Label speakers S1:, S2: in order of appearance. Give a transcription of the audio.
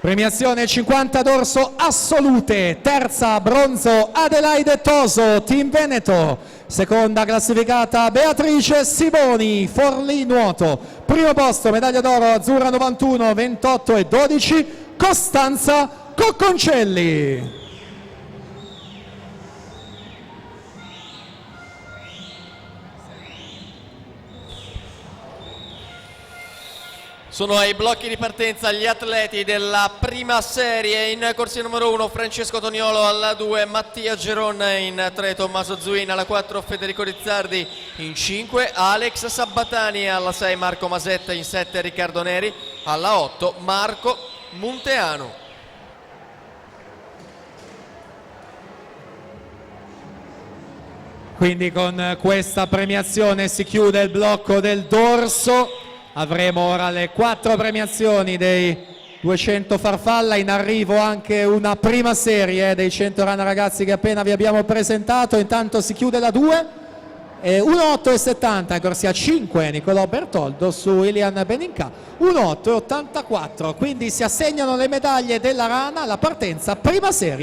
S1: Premiazione 50 dorso assolute, terza bronzo Adelaide Toso, Team Veneto, seconda classificata Beatrice Simoni, Forlì Nuoto, primo posto medaglia d'oro azzurra 91, 28 e 12, Costanza Cocconcelli.
S2: Sono ai blocchi di partenza gli atleti della prima serie. In corsia numero 1 Francesco Toniolo, alla 2 Mattia Geron, in 3 Tommaso Zuin, alla 4 Federico Rizzardi, in 5 Alex Sabbatani, alla 6 Marco Masetta, in 7 Riccardo Neri, alla 8 Marco Munteanu.
S1: Quindi con questa premiazione si chiude il blocco del dorso. Avremo ora le 4 premiazioni dei 200 farfalla, in arrivo anche una prima serie dei 100 rana ragazzi che appena vi abbiamo presentato. Intanto si chiude la 2, 1.8,70 in corsia 5 Nicolò Bertoldo su Ilian Beninca, 1.8,84, quindi si assegnano le medaglie della rana alla partenza prima serie